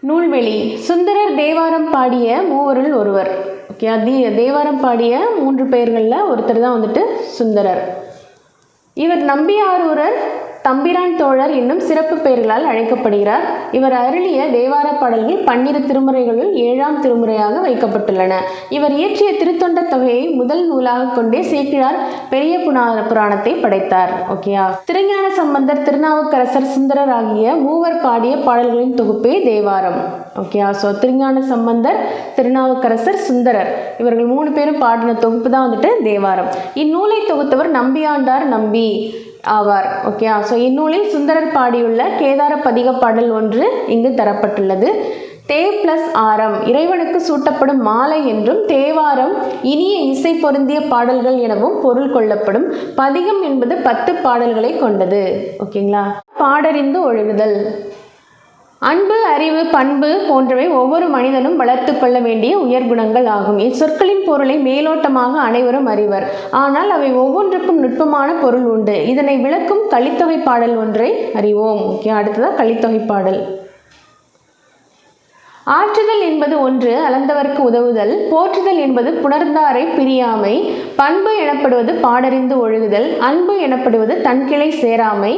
நூல்வெளி. சுந்தரர் தேவாரம் பாடிய மூவருள் ஒருவர். ஓகே, தேவாரம் பாடிய 3 பெயர்களில் ஒருத்தர் தான் வந்துட்டு சுந்தரர். இவர் நம்பியாரூரர், தம்பிரான் தோழர் என்னும் சிறப்பு பெயர்களால் அழைக்கப்படுகிறார். இவர் அருளிய தேவார பாடல்கள் 12 திருமுறைகளுள் 7ஆம் திருமுறையாக வைக்கப்பட்டுள்ளன. இவர் இயற்றிய திருத்தொண்ட தொகையை முதல் நூலாக கொண்டே சேக்கிழார் பெரிய புராணத்தை படைத்தார். ஓகேயா. திருஞான சம்பந்தர், திருநாவுக்கரசர், சுந்தரர் ஆகிய மூவர் பாடிய பாடல்களின் தொகுப்பே தேவாரம். ஓகேயா. ஸோ திருஞான சம்பந்தர், திருநாவுக்கரசர், சுந்தரர் இவர்கள் 3 பேரும் பாடின தொகுப்பு தான் வந்துட்டு தேவாரம். இந்நூலை தொகுத்தவர் நம்பியாண்டார் நம்பி ஆவார். ஓகே. ஸோ இந்நூலில் சுந்தரர் பாடியுள்ள கேதார பதிக பாடல் ஒன்று இங்கு தரப்பட்டுள்ளது. தே + ஆரம் இறைவனுக்கு சூட்டப்படும் மாலை என்றும், தேவாரம் இனிய இசை பொருந்திய பாடல்கள் எனவும் பொருள் கொள்ளப்படும். பதிகம் என்பது 10 பாடல்களை கொண்டது. ஓகேங்களா. பாடறிந்து ஒழுகுதல். அன்பு, அறிவு, பண்பு போன்றவை ஒவ்வொரு மனிதனும் வளர்த்து கொள்ள வேண்டிய உயர்குணங்கள் ஆகும். இச்சொற்களின் பொருளை மேலோட்டமாக அனைவரும் அறிவர். ஆனால் அவை ஒவ்வொன்றுக்கும் நுட்பமான பொருள் உண்டு. இதனை விளக்கும் கலித்தொகை பாடல் ஒன்றை அறிவோம். ஓகே. அடுத்ததான் கலித்தொகை பாடல். ஆற்றுதல் என்பது ஒன்று அளந்தவர்க்கு உதவுதல். போற்றுதல் என்பது புணர்ந்தாரை பிரியாமை. பண்பு எனப்படுவது பாடறிந்து ஒழுகுதல். அன்பு எனப்படுவது தன்கிளை சேராமை.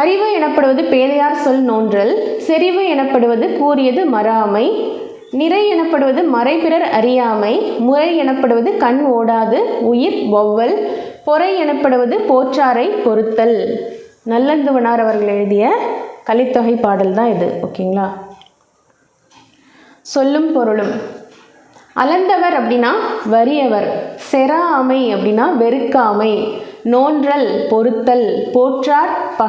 அறிவு எனப்படுவது பேதையார் சொல் நோன்றல். செறிவு எனப்படுவது கூறியது மறாமை. நிறை எனப்படுவது மறைபிறர் அறியாமை. முறை எனப்படுவது கண் ஓடாது உயிர் ஒவ்வல். பொறை எனப்படுவது போற்றாரை பொறுத்தல். நல்லந்துவனார் அவர்கள் எழுதிய கலித்தொகை பாடல் தான் இது. ஓகேங்களா. சொல்லும் பொருளும். அளந்தவர் அப்படின்னா வறியவர். செறாமை அப்படின்னா வெறுக்காமை. நோன்றல் பொறுத்தல். போற்றார் பகை.